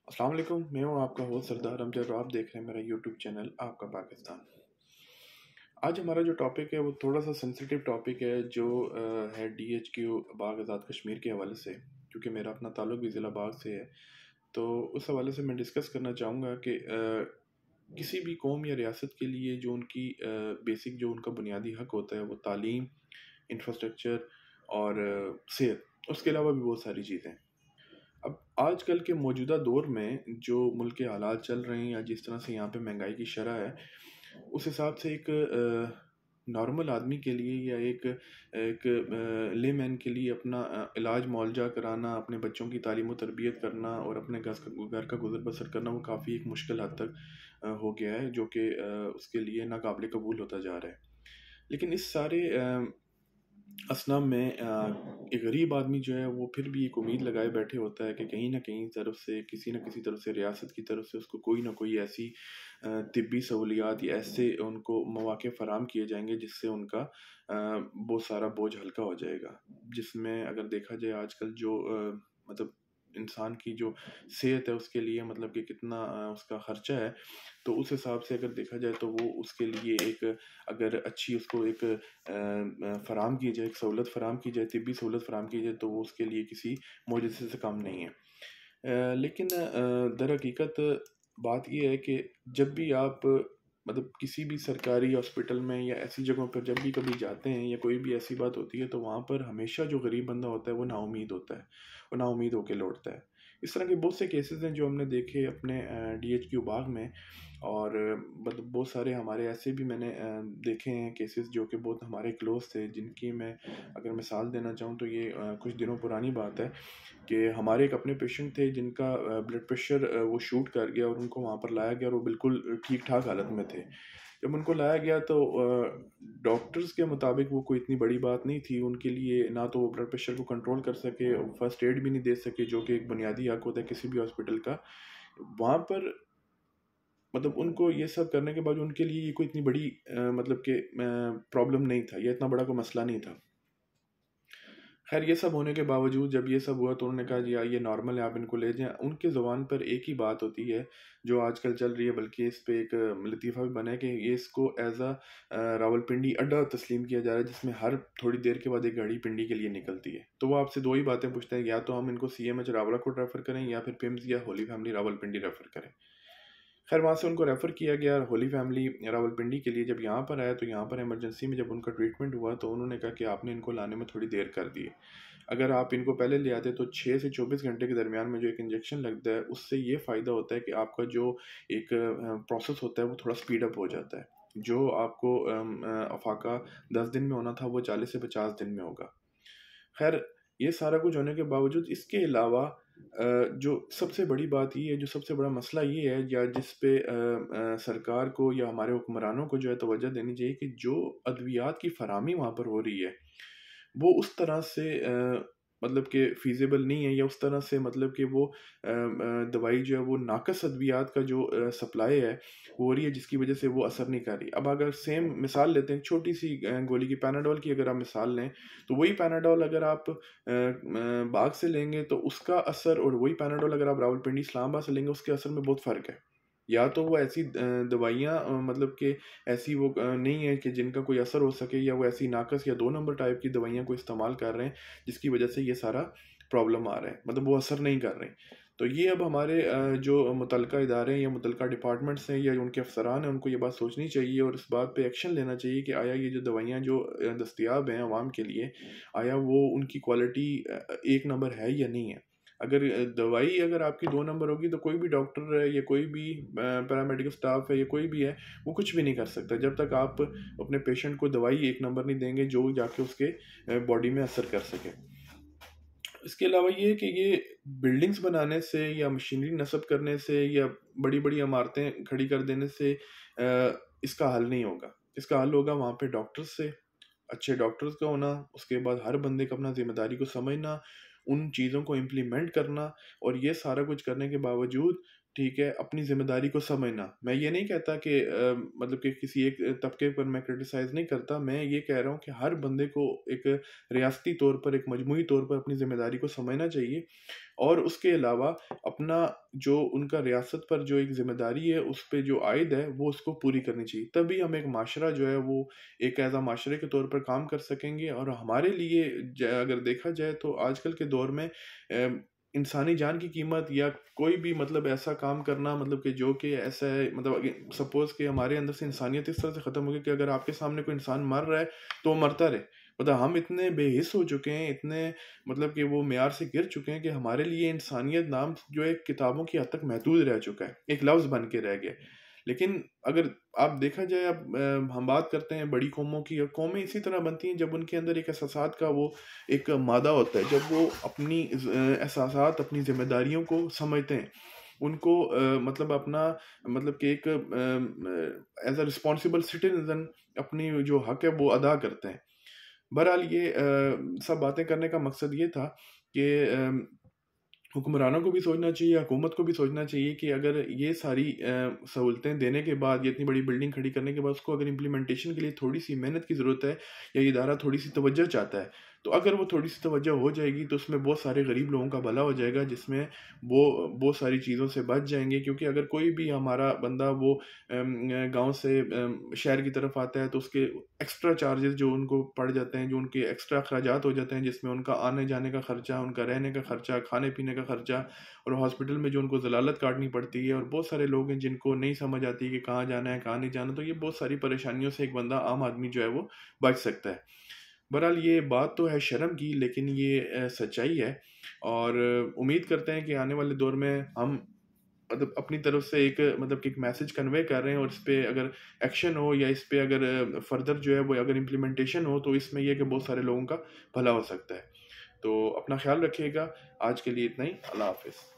अस्सलाम वालेकुम। मैं हूँ आपका होस्ट सरदार अमजद और आप देख रहे हैं मेरा यूट्यूब चैनल आपका पाकिस्तान। आज हमारा जो टॉपिक है वो थोड़ा सा सेंसिटिव टॉपिक है जो है DHQ बाग आज़ाद कश्मीर के हवाले से, क्योंकि मेरा अपना ताल्लुक भी ज़िला बाग से है। तो उस हवाले से मैं डिस्कस करना चाहूँगा कि किसी भी कौम या रियासत के लिए जो उनकी बेसिक जो उनका बुनियादी हक होता है वो तालीम, इंफ्रास्ट्रक्चर और सेहत, उसके अलावा भी बहुत सारी चीज़ें। अब आजकल के मौजूदा दौर में जो मुल्क के हालात चल रहे हैं या जिस तरह से यहाँ पे महंगाई की शरह है, उस हिसाब से एक नॉर्मल आदमी के लिए या एक एक लेमैन के लिए अपना इलाज मुआवजा कराना, अपने बच्चों की तालीम और तरबियत करना और अपने घर का गुजर बसर करना वो काफ़ी एक मुश्किल हद तक हो गया है, जो कि उसके लिए नाकाबिल कबूल होता जा रहा है। लेकिन इस सारे असनाम में एक गरीब आदमी जो है वो फिर भी एक उम्मीद लगाए बैठे होता है कि कहीं ना कहीं तरफ से किसी न किसी तरफ से रियासत की तरफ से उसको कोई ना कोई ऐसी तिब्बी सहूलियात या ऐसे उनको मौके फराम किए जाएंगे जिससे उनका बहुत सारा बोझ हल्का हो जाएगा। जिसमें अगर देखा जाए आजकल जो मतलब इंसान की जो सेहत है उसके लिए मतलब कि कितना उसका खर्चा है, तो उस हिसाब से अगर देखा जाए तो वो उसके लिए एक अगर अच्छी उसको एक फ़राम की जाए, एक सहूलत फ़राम की जाए, तिब्बी सहूलत फ़राम की जाए, तो वो उसके लिए किसी मुआवज़े से कम नहीं है। लेकिन दर हकीकत बात ये है कि जब भी आप मतलब किसी भी सरकारी हॉस्पिटल में या ऐसी जगहों पर जब भी कभी जाते हैं या कोई भी ऐसी बात होती है, तो वहाँ पर हमेशा जो गरीब बंदा होता है वो नाउम्मीद होता है, वो नाउम्मीद होकर लौटता है। इस तरह के बहुत से केसेस हैं जो हमने देखे अपने DHQ बाग में। और मतलब बहुत सारे हमारे ऐसे भी मैंने देखे हैं केसेस जो कि बहुत हमारे क्लोज थे, जिनकी मैं अगर मिसाल देना चाहूँ तो ये कुछ दिनों पुरानी बात है कि हमारे एक अपने पेशेंट थे जिनका ब्लड प्रेशर वो शूट कर गया और उनको वहाँ पर लाया गया और वो बिल्कुल ठीक ठाक हालत में थे। जब उनको लाया गया तो डॉक्टर्स के मुताबिक वो कोई इतनी बड़ी बात नहीं थी उनके लिए, ना तो वो ब्लड प्रेशर को कंट्रोल कर सके, फर्स्ट एड भी नहीं दे सके जो कि एक बुनियादी हक होता है किसी भी हॉस्पिटल का। वहाँ पर मतलब उनको ये सब करने के बाद उनके लिए ये कोई इतनी बड़ी मतलब कि प्रॉब्लम नहीं था, या इतना बड़ा कोई मसला नहीं था। खैर ये सब होने के बावजूद जब ये सब हुआ तो उन्होंने कहा जी यार ये नॉर्मल है, आप इनको ले जाएं। उनके ज़ुबान पर एक ही बात होती है जो आजकल चल रही है, बल्कि इस पे एक लतीफ़ा भी बना है कि ये इसको एज अ रावलपिंडी अड्डा तस्लीम किया जा रहा है, जिसमें हर थोड़ी देर के बाद एक गाड़ी पिंडी के लिए निकलती है। तो वो आपसे दो ही बातें पूछते हैं, या तो हम इनको CMH रावलाकोट रेफ़र करें या फिर पिम्स या होली फैमिली रावलपिंडी रेफ़र करें। खैर वहाँ से उनको रेफ़र किया गया होली फैमिली रावलपिंडी के लिए। जब यहाँ पर आया तो यहाँ पर इमरजेंसी में जब उनका ट्रीटमेंट हुआ तो उन्होंने कहा कि आपने इनको लाने में थोड़ी देर कर दी है। अगर आप इनको पहले ले आते तो 6 से 24 घंटे के दरमियान में जो एक इंजेक्शन लगता है उससे ये फ़ायदा होता है कि आपका जो एक प्रोसेस होता है वो थोड़ा स्पीड अप हो जाता है। जो आपको अफाका 10 दिन में होना था वो 40 से 50 दिन में होगा। खैर ये सारा कुछ होने के बावजूद इसके अलावा जो सबसे बड़ी बात ये है, जो सबसे बड़ा मसला ये है या जिस पे सरकार को या हमारे हुक्मरानों को जो है तवज्जो देनी चाहिए कि जो अद्वियात की फराहमी वहाँ पर हो रही है वो उस तरह से मतलब कि फ़ीज़िबल नहीं है, या उस तरह से मतलब कि वो दवाई जो है वो नाक़स अद्वियात का जो सप्लाई है वो हो रही है, जिसकी वजह से वो असर नहीं कर रही। अब अगर सेम मिसाल लेते हैं छोटी सी गोली की, पैनाडोल की अगर आप मिसाल लें, तो वही पैनाडोल अगर आप बाग से लेंगे तो उसका असर, और वही पैनाडोल अगर आप रावलपिंडी इस्लामाबाद से लेंगे उसके असर में बहुत फ़र्क है। या तो वो ऐसी दवाइयाँ मतलब कि ऐसी वो नहीं है कि जिनका कोई असर हो सके, या वो ऐसी नाकस या 2 नंबर टाइप की दवाइयाँ को इस्तेमाल कर रहे हैं जिसकी वजह से ये सारा प्रॉब्लम आ रहा है, मतलब वो असर नहीं कर रहे। तो ये अब हमारे जो मुतलका इदारे हैं या मुतलका डिपार्टमेंट्स हैं या उनके अफसरान हैं उनको ये बात सोचनी चाहिए और इस बात पे एक्शन लेना चाहिए कि आया ये जो दवाइयाँ जो दस्तयाब हैं आवाम के लिए, आया वो उनकी क्वालिटी 1 नंबर है या नहीं है। अगर दवाई अगर आपकी 2 नंबर होगी तो कोई भी डॉक्टर है या कोई भी पैरामेडिकल स्टाफ है या कोई भी है वो कुछ भी नहीं कर सकता जब तक आप अपने पेशेंट को दवाई 1 नंबर नहीं देंगे जो जाके उसके बॉडी में असर कर सके। इसके अलावा ये कि ये बिल्डिंग्स बनाने से या मशीनरी नस्ब करने से या बड़ी बड़ी इमारतें खड़ी कर देने से इसका हल नहीं होगा। इसका हल होगा वहाँ पे डॉक्टर्स से, अच्छे डॉक्टर्स का होना, उसके बाद हर बंदे को अपना ज़िम्मेदारी को समझना, उन चीज़ों को इम्प्लीमेंट करना। और ये सारा कुछ करने के बावजूद ठीक है, अपनी ज़िम्मेदारी को समझना। मैं ये नहीं कहता कि मतलब कि किसी एक तबके पर मैं क्रिटिसाइज़ नहीं करता, मैं ये कह रहा हूँ कि हर बंदे को एक रियासती तौर पर, एक मजमूई तौर पर अपनी ज़िम्मेदारी को समझना चाहिए, और उसके अलावा अपना जो उनका रियासत पर जो एक ज़िम्मेदारी है, उस पे जो आयद है, वो उसको पूरी करनी चाहिए। तभी हम एक माशरा जो है वो एक ऐज़ अ माशरे के तौर पर काम कर सकेंगे। और हमारे लिए अगर देखा जाए तो आजकल के दौर में इंसानी जान की कीमत या कोई भी मतलब ऐसा काम करना, मतलब कि जो कि ऐसा है, मतलब सपोज़ कि हमारे अंदर से इंसानियत इस तरह से ख़त्म हो गई कि अगर आपके सामने कोई इंसान मर रहा है तो वो मरता रहे। मतलब हम इतने बेहिस हो चुके हैं, इतने मतलब कि वो मेयार से गिर चुके हैं कि हमारे लिए इंसानियत नाम जो है किताबों की हद तक महदूद रह चुका है, एक लफ्ज़ बन के रह गया। लेकिन अगर आप देखा जाए, अब हम बात करते हैं बड़ी कौमों की, और कौमें इसी तरह बनती हैं जब उनके अंदर एक एहसासात का वो एक मादा होता है, जब वो अपनी एहसासात, अपनी ज़िम्मेदारियों को समझते हैं, उनको मतलब अपना मतलब कि एक एज अ रिस्पॉन्सिबल सिटीजन अपनी जो हक है वो अदा करते हैं। बहरहाल ये सब बातें करने का मकसद ये था कि हुक्मरानों को भी सोचना चाहिए, हुकूमत को भी सोचना चाहिए कि अगर ये सारी सहूलतें देने के बाद, ये इतनी बड़ी बिल्डिंग खड़ी करने के बाद, उसको अगर इम्प्लीमेंटेशन के लिए थोड़ी सी मेहनत की ज़रूरत है, या ये इदारा थोड़ी सी तवज्जो चाहता है, तो अगर वो थोड़ी सी तवज्जो हो जाएगी तो उसमें बहुत सारे गरीब लोगों का भला हो जाएगा, जिसमें वो बहुत सारी चीज़ों से बच जाएंगे। क्योंकि अगर कोई भी हमारा बंदा वो गाँव से शहर की तरफ आता है तो उसके एक्स्ट्रा चार्जेस जो उनको पड़ जाते हैं, जो उनके एक्स्ट्रा अखराजात हो जाते हैं, जिसमें उनका आने जाने का खर्चा, उनका रहने का खर्चा, खाने पीने का खर्चा, और हॉस्पिटल में जो उनको ज़लालत काटनी पड़ती है, और बहुत सारे लोग हैं जिनको नहीं समझ आती कि कहाँ जाना है, कहाँ नहीं जाना। तो ये बहुत सारी परेशानियों से एक बंदा, आम आदमी जो है वो बच सकता है। बहरहाल ये बात तो है शर्म की, लेकिन ये सच्चाई है। और उम्मीद करते हैं कि आने वाले दौर में हम मतलब अपनी तरफ से एक मतलब कि एक मैसेज कन्वे कर रहे हैं, और इस पे अगर एक्शन हो, या इस पे अगर फर्दर जो है वो अगर इम्प्लीमेंटेशन हो, तो इसमें यह कि बहुत सारे लोगों का भला हो सकता है। तो अपना ख्याल रखिएगा। आज के लिए इतना ही। अल्लाह हाफिज़।